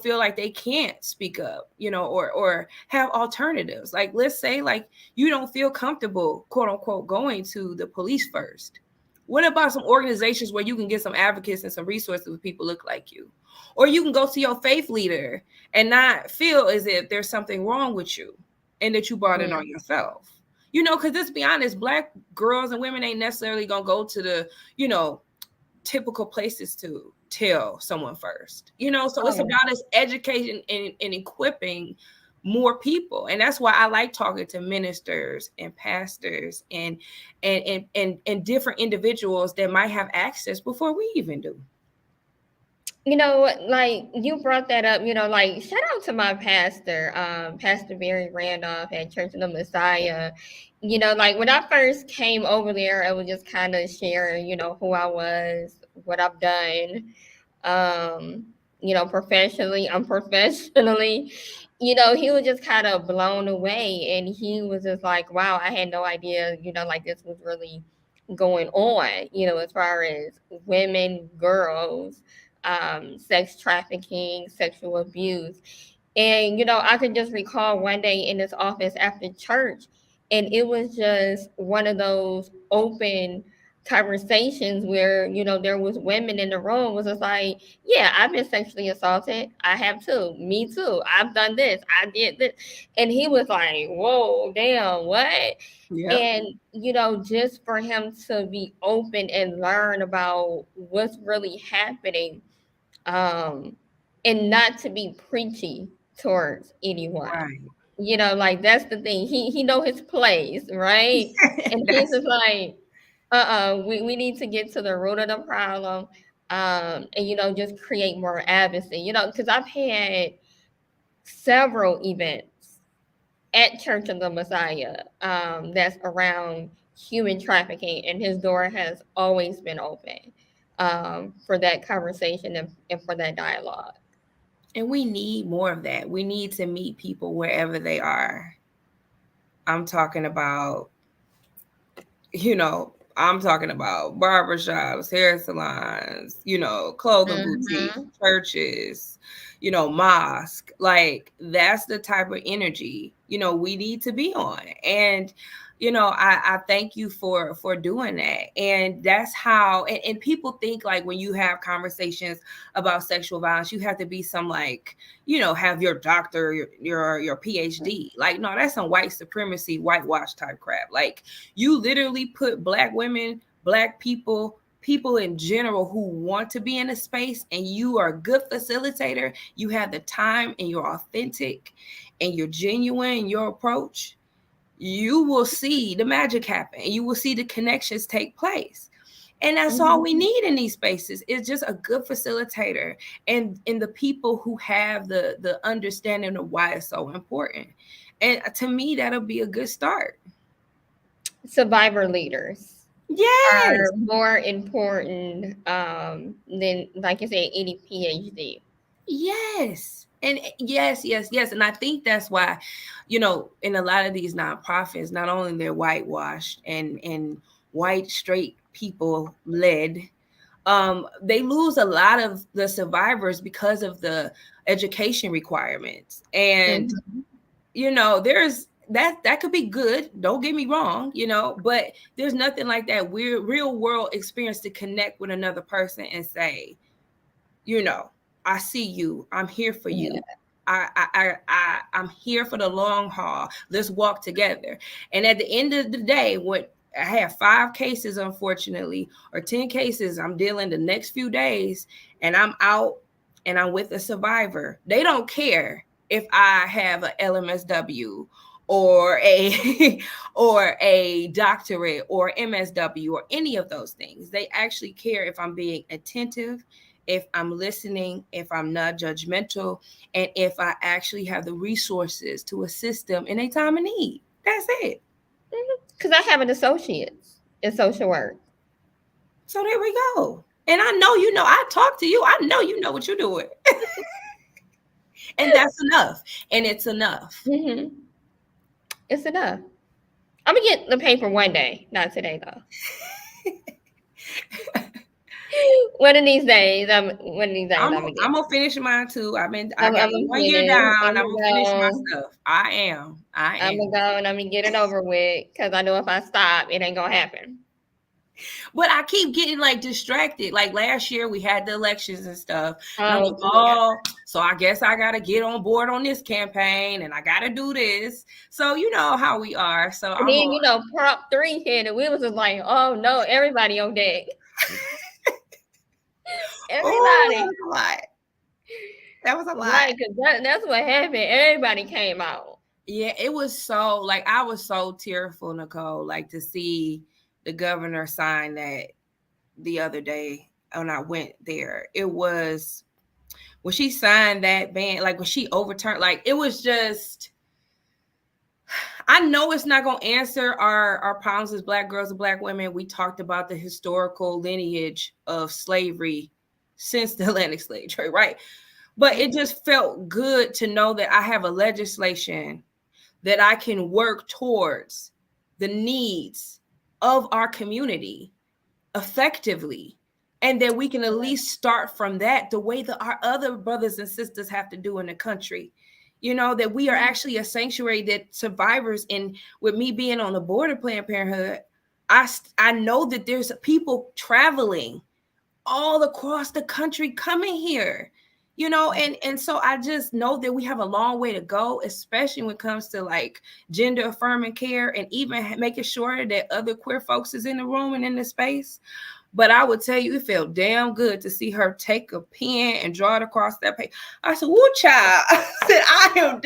feel like they can't speak up, or have alternatives. Like let's say like you don't feel comfortable, quote unquote, going to the police first. What about some organizations where you can get some advocates and some resources with people look like you? Or you can go to your faith leader and not feel as if there's something wrong with you and that you brought it on yourself. Because let's be honest, Black girls and women ain't necessarily going to go to the, typical places to tell someone first. So it's about us educating and equipping more people. And that's why I like talking to ministers and pastors and different individuals that might have access before we even do. Like you brought that up, like shout out to my pastor, Pastor Barry Randolph at Church of the Messiah. Like when I first came over there, I was just kind of sharing, who I was, what I've done, professionally, unprofessionally. He was just kind of blown away, and he was just like, wow, I had no idea, like this was really going on, as far as women, girls, sex trafficking, sexual abuse. And, I could just recall one day in this office after church, and it was just one of those open conversations where, there was women in the room was just like, yeah, I've been sexually assaulted. I have too. Me too. I've done this. I did this. And he was like, whoa, damn, what? Yep. And, just for him to be open and learn about what's really happening, and not to be preachy towards anyone. Right. Like that's the thing. He know his place, right? And he's just like, we need to get to the root of the problem, and just create more advocacy. Because I've had several events at Church of the Messiah, that's around human trafficking, and his door has always been open, for that conversation and for that dialogue. And we need more of that. We need to meet people wherever they are. I'm talking about barbershops, hair salons, clothing boutiques, churches, mosque. Like that's the type of energy, we need to be on. And, I thank you for doing that. And that's how, and people think like when you have conversations about sexual violence, you have to be some like, have your doctor, your PhD. Like, no, that's some white supremacy, whitewash type crap. Like you literally put Black women, Black people in general who want to be in a space, and you are a good facilitator. You have the time and you're authentic and you're genuine in your approach. You will see the magic happen and you will see the connections take place. And that's all we need in these spaces is just a good facilitator and the people who have the understanding of why it's so important. And to me, that'll be a good start. Survivor leaders Yes. are more important than, like you said, any PhD. Yes. And yes. And I think that's why, in a lot of these nonprofits, not only they're whitewashed and white straight people led, they lose a lot of the survivors because of the education requirements. And there's that could be good, don't get me wrong, but there's nothing like that weird real world experience to connect with another person and say, I see you, I'm here for you. I'm here for the long haul. Let's walk together. And at the end of the day, what I have 5 cases, unfortunately, or 10 cases I'm dealing the next few days, and I'm out and I'm with a survivor. They don't care if I have an LMSW or a doctorate or MSW or any of those things. They actually care if I'm being attentive, if I'm listening, if I'm not judgmental, and if I actually have the resources to assist them in a time of need. That's it. Because I have an associate's in social work. So there we go. And I know, I talk to you. I know you know what you're doing. And that's enough. And it's enough. Mm-hmm. It's enough. I'm going to get the paper one day. Not today, though. One of these days, I'm gonna finish mine too. I got 1 year down. I'm gonna finish my stuff. I am. I'm gonna go and I'm gonna get it over with, because I know if I stop, it ain't gonna happen. But I keep getting distracted. Like last year, we had the elections and stuff. So I guess I gotta get on board on this campaign, and I gotta do this. So you know how we are. So and then Prop 3 hit, and we was just like, oh no, everybody on deck. Everybody. That was a lot. Right, because that's what happened. Everybody came out. Yeah, it was so I was so tearful, Nicole, to see the governor sign that the other day when I went there. It was when she signed that ban, when she overturned, it was just, I know it's not going to answer our problems as Black girls and Black women. We talked about the historical lineage of slavery since the Atlantic slave trade, right? But it just felt good to know that I have a legislation that I can work towards the needs of our community effectively, and that we can at least start from that the way that our other brothers and sisters have to do in the country. That we are actually a sanctuary, that survivors, and with me being on the board of Planned Parenthood, I know that there's people traveling all across the country coming here, and so I just know that we have a long way to go, especially when it comes to gender affirming care, and even making sure that other queer folks is in the room and in the space. But I would tell you, it felt damn good to see her take a pen and draw it across that page. I said, woo, child. I said, I am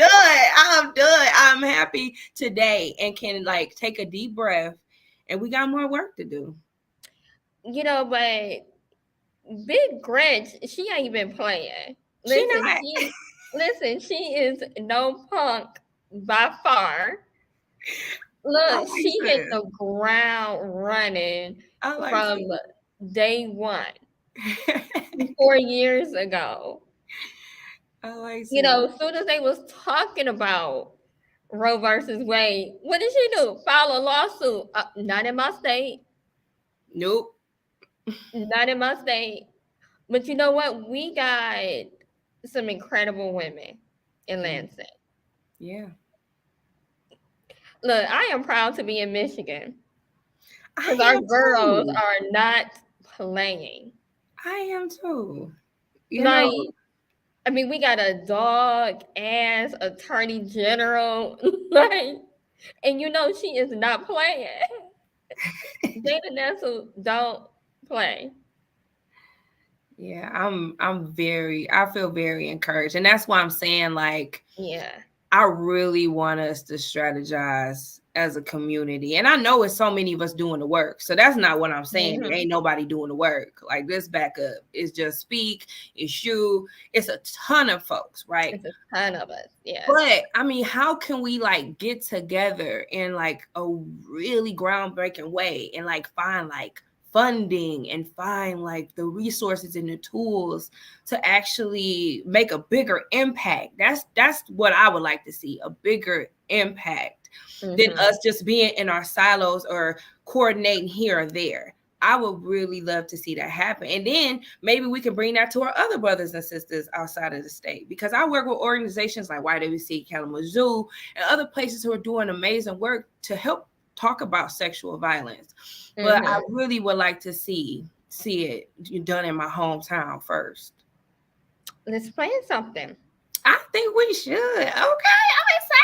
done. I'm happy today, and can take a deep breath, and we got more work to do. But Big Gretch, she ain't been playing. Listen, she is no punk by far. Look, she hit the ground running from day one, 4 years ago. As soon as they was talking about Roe versus Wade, what did she do? File a lawsuit? Not in my state. Nope. Not in my state. But you know what? We got some incredible women in Lansing. Yeah. Look, I am proud to be in Michigan, because our girls are not playing. I am too. We got a dog ass attorney general, and she is not playing. Jada Nessel don't play. Yeah, I feel very encouraged, and that's why I'm saying I really want us to strategize as a community. And I know it's so many of us doing the work. So that's not what I'm saying. Mhm. There ain't nobody doing the work. Like, let's back up. It's just Speak, it's you, it's a ton of folks, right? It's a ton of us. Yeah. But I mean, how can we like get together in like a really groundbreaking way and like find like funding and find like the resources and the tools to actually make a bigger impact? That's what I would like to see, a bigger impact than us just being in our silos or coordinating here or there. I would really love to see that happen. And then maybe we can bring that to our other brothers and sisters outside of the state, because I work with organizations like YWC Kalamazoo and other places who are doing amazing work to help talk about sexual violence. But I really would like to see it done in my hometown first. Let's plan something. I think we should. Okay, I'm excited.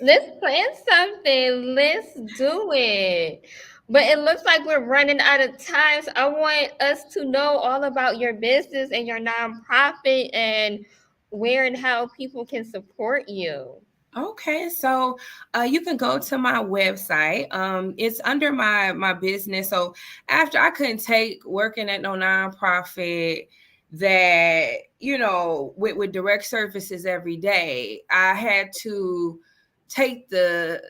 Let's plan something. Let's do it. But it looks like we're running out of time. So I want us to know all about your business and your nonprofit and where and how people can support you. Okay, so you can go to my website. It's under my business. So after I couldn't take working at no nonprofit that, you know, with direct services every day, I had to take the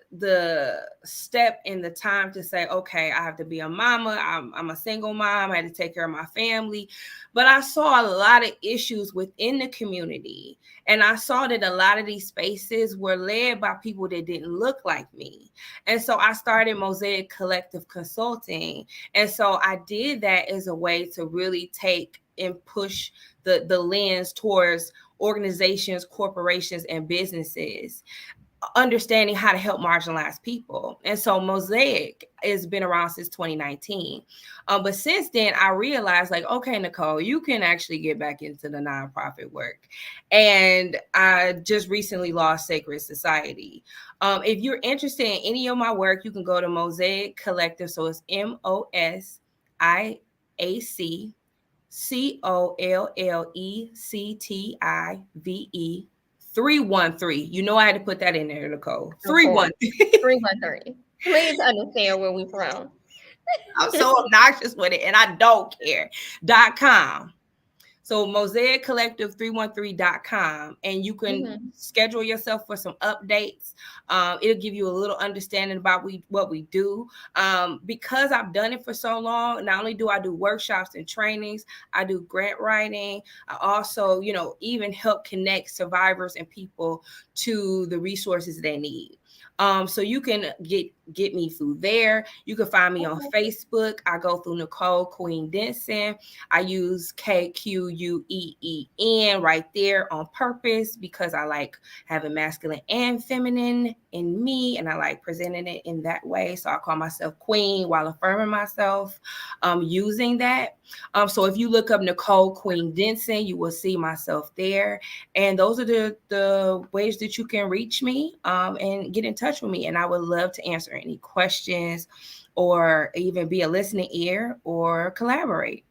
step in the time to say, okay, I have to be a mama. I'm a single mom. I had to take care of my family. But I saw a lot of issues within the community. And I saw that a lot of these spaces were led by people that didn't look like me. And so I started Mosaic Collective Consulting. And so I did that as a way to really take and push the lens towards organizations, corporations, and businesses, understanding how to help marginalized people. And so Mosaic has been around since 2019. But since then, I realized like, okay, Nicole, you can actually get back into the nonprofit work. And I just recently launched Sacred Society. If you're interested in any of my work, you can go to Mosaic Collective. So it's MOSIACCOLLECTIVE 313. You know, I had to put that in there, Nicole. 313. 313. Please understand where we're from. I'm so obnoxious with it, and I don't care. .com. So MosaicCollective313.com, and you can schedule yourself for some updates. It'll give you a little understanding about what we do. Because I've done it for so long, not only do I do workshops and trainings, I do grant writing. I also, you know, even help connect survivors and people to the resources they need. So you can get me through there. You can find me on Facebook. I go through Nicole Queen Denson. I use KQUEEN right there on purpose because I like having masculine and feminine in me, and I like presenting it in that way. So I call myself Queen while affirming myself using that. So if you look up Nicole Queen Denson, you will see myself there. And those are the ways that you can reach me and get in touch with me. And I would love to answer any questions or even be a listening ear or collaborate.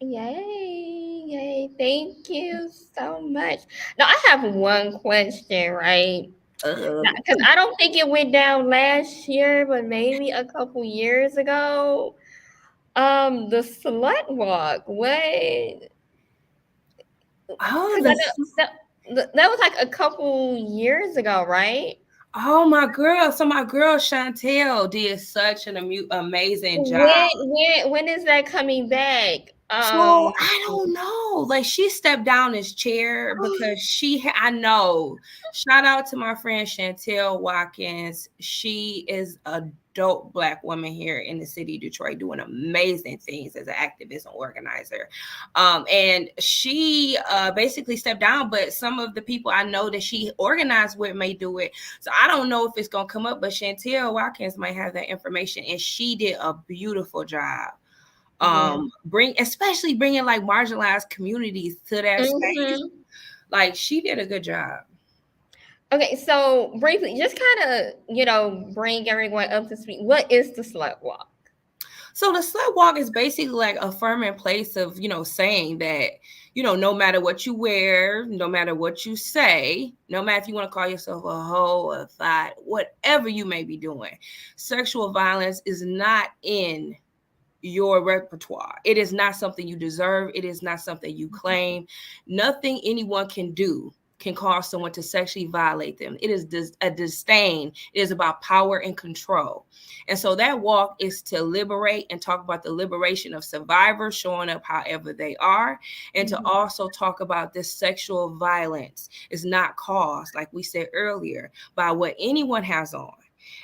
Yay. Thank you so much. Now I have one question, right? Because I don't think it went down last year, but maybe a couple years ago. The slut walk. What? Oh, that was like a couple years ago, right? Oh, my girl. So my girl Chantel did such an amazing job. When is that coming back? So I don't know. Like, she stepped down as chair because I know. Shout out to my friend Chantel Watkins. She is a dope Black woman here in the city of Detroit doing amazing things as an activist and organizer. And she basically stepped down, but some of the people I know that she organized with may do it. So I don't know if it's going to come up, but Chantel Watkins might have that information, and she did a beautiful job. Especially bringing like marginalized communities to that space. Like, she did a good job. Okay, so briefly, just kind of, bring everyone up to speed. What is the slut walk? So the slut walk is basically like a firm place of, saying that, no matter what you wear, no matter what you say, no matter if you want to call yourself a hoe, a thot, whatever you may be doing, sexual violence is not in your repertoire. It is not something you deserve. It is not something you claim. Nothing anyone can do can cause someone to sexually violate them. It is a disdain. It is about power and control. And so that walk is to liberate and talk about the liberation of survivors showing up however they are, and to also talk about this sexual violence is not caused, like we said earlier, by what anyone has on.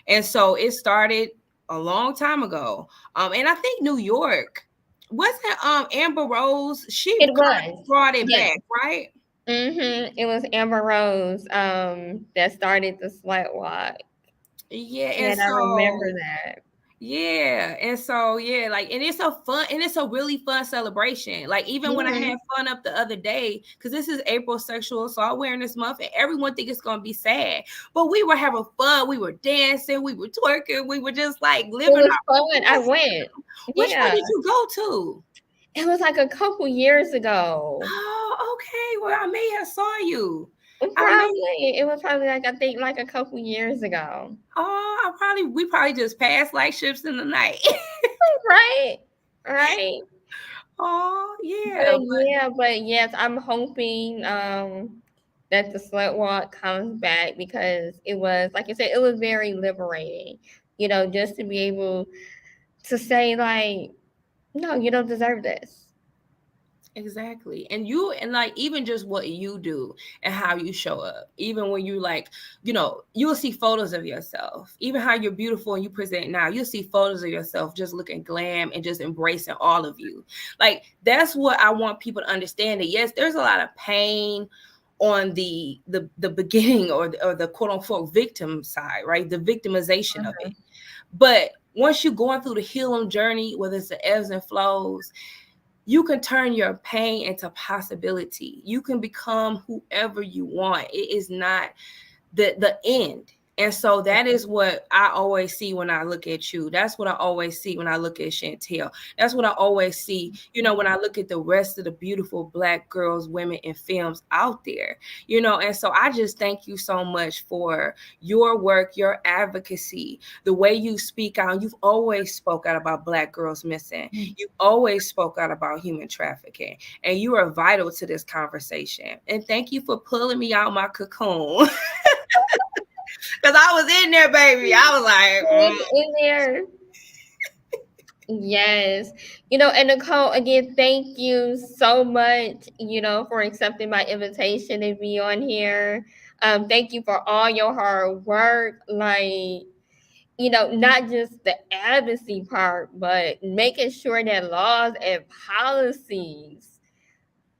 And so it started a long time ago. And I think New York, wasn't Amber Rose? She brought it back, right? It was Amber Rose that started the slut walk. Yeah, and I remember that. Yeah, and so like, and it's a really fun celebration. Like, even when I had fun up the other day, because this is April Sexual Assault Awareness Month, and everyone think it's gonna be sad, but we were having fun. We were dancing, we were twerking, we were just like living. It was fun. I went. Which one did you go to? It was like a couple years ago. Oh, okay. Well, I may have saw you. It was probably like, I think like a couple years ago. Oh, we probably just passed like ships in the night. Right. Oh, yeah. But yes, I'm hoping that the slut walk comes back, because it was, like I said, it was very liberating, just to be able to say, like, no, you don't deserve this. Exactly. And like, even just what you do and how you show up, even when you like, you'll see photos of yourself, even how you're beautiful and you present now, you'll see photos of yourself just looking glam and just embracing all of you. Like, that's what I want people to understand, that yes, there's a lot of pain on the beginning or the quote unquote victim side, right? The victimization of it. But once you're going through the healing journey, whether it's the ebbs and flows, you can turn your pain into possibility. You can become whoever you want. It is not the end. And so that is what I always see when I look at you. That's what I always see when I look at Chantel. That's what I always see, when I look at the rest of the beautiful Black girls, women in films out there, and so I just thank you so much for your work, your advocacy, the way you speak out. You've always spoke out about Black girls missing. You always spoke out about human trafficking, and you are vital to this conversation. And thank you for pulling me out my cocoon. Because I was in there, baby. I was like, in there. Yes. And Nicole, again, thank you so much, for accepting my invitation to be on here. Thank you for all your hard work. Like, not just the advocacy part, but making sure that laws and policies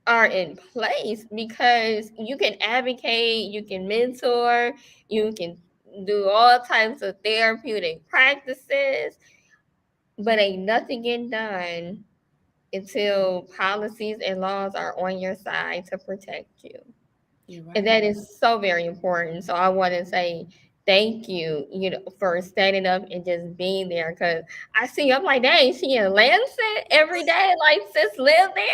are in place, because you can advocate, you can mentor, you can do all types of therapeutic practices, but ain't nothing getting done until policies and laws are on your side to protect you. Right. And that is so very important. So I want to say thank you, for standing up and just being there, because I see, I'm like, dang, she in Lansing every day, like, sis live there.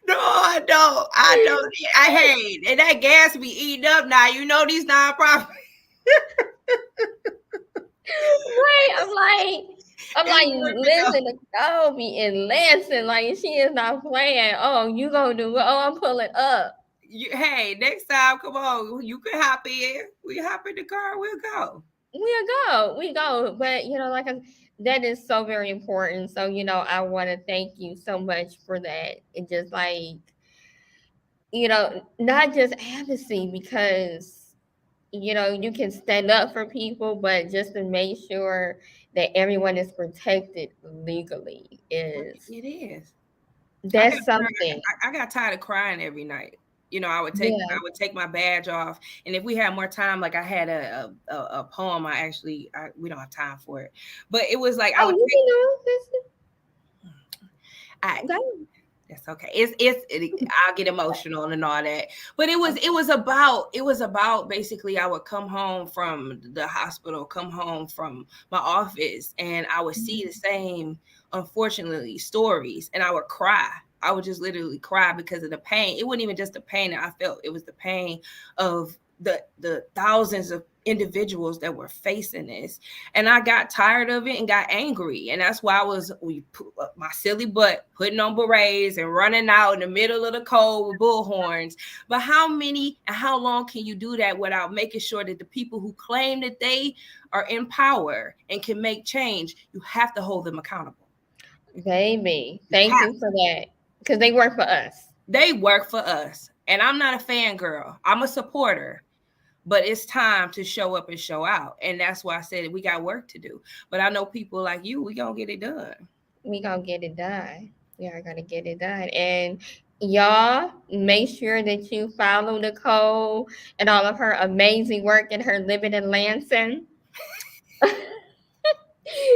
No, I don't. I hate, and that gas be eating up now. These nonprofits. Right. I'm like, listen, Nicole be in Lansing, like, she is not playing. Oh, you gonna do it? Oh, I'm pulling up. Hey, next time, come on, you can hop in. We hop in the car, we'll go. We go. But like, that is so very important. So I want to thank you so much for that. It just like, not just advocacy, because you can stand up for people, but just to make sure that everyone is protected legally is. It is. That's something. I got tired of crying every night. I would take my badge off, and if we had more time, like, I had a poem. We don't have time for it, but it was like, It's okay. I'll get emotional and all that. But it was about basically I would come home from the hospital, come home from my office, and I would see the same, unfortunately, stories, and I would cry. I would just literally cry because of the pain. It wasn't even just the pain that I felt. It was the pain of the thousands of individuals that were facing this, and I got tired of it and got angry, and that's why my silly butt putting on berets and running out in the middle of the cold with bullhorns. But how many and how long can you do that without making sure that the people who claim that they are in power and can make change, you have to hold them accountable? Baby, thank you for that, because they work for us. They work for us, and I'm not a fangirl. I'm a supporter. But it's time to show up and show out. And that's why I said we got work to do. But I know people like you, we going to get it done. We going to get it done. We are going to get it done. And y'all, make sure that you follow Nicole and all of her amazing work and her living in Lansing.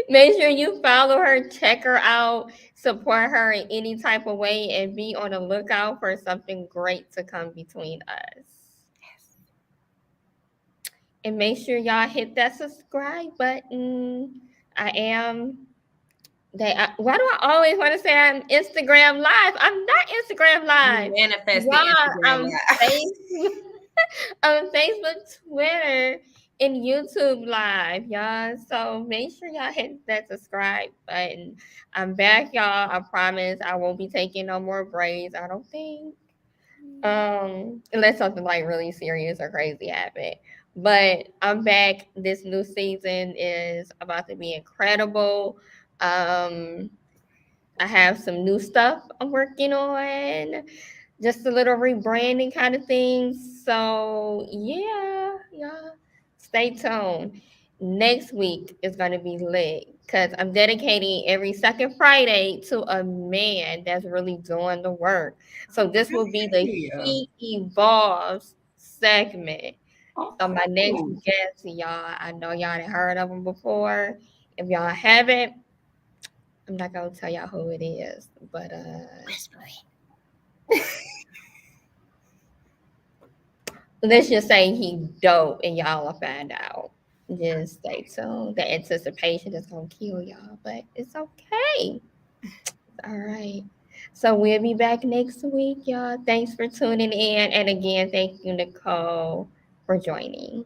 Make sure you follow her, check her out, support her in any type of way, and be on the lookout for something great to come between us. And make sure y'all hit that subscribe button. Why do I always want to say I'm Instagram Live? I'm not Instagram Live. Manifest I'm on Facebook, Twitter, and YouTube Live, y'all. So make sure y'all hit that subscribe button. I'm back, y'all. I promise I won't be taking no more braids, I don't think. Unless something like really serious or crazy happen. But I'm back. This new season is about to be incredible. I have some new stuff I'm working on, just a little rebranding kind of thing. So yeah, stay tuned. Next week is going to be lit because I'm dedicating every second Friday to a man that's really doing the work. So this will be the He Evolves segment. So my next guest, y'all, I know y'all done heard of him before. If y'all haven't, I'm not gonna tell y'all who it is, but let's just say he dope, and y'all will find out. Just stay tuned. The anticipation is gonna kill y'all, but it's okay. All right. So we'll be back next week, y'all. Thanks for tuning in, and again, thank you, Nicole, for joining.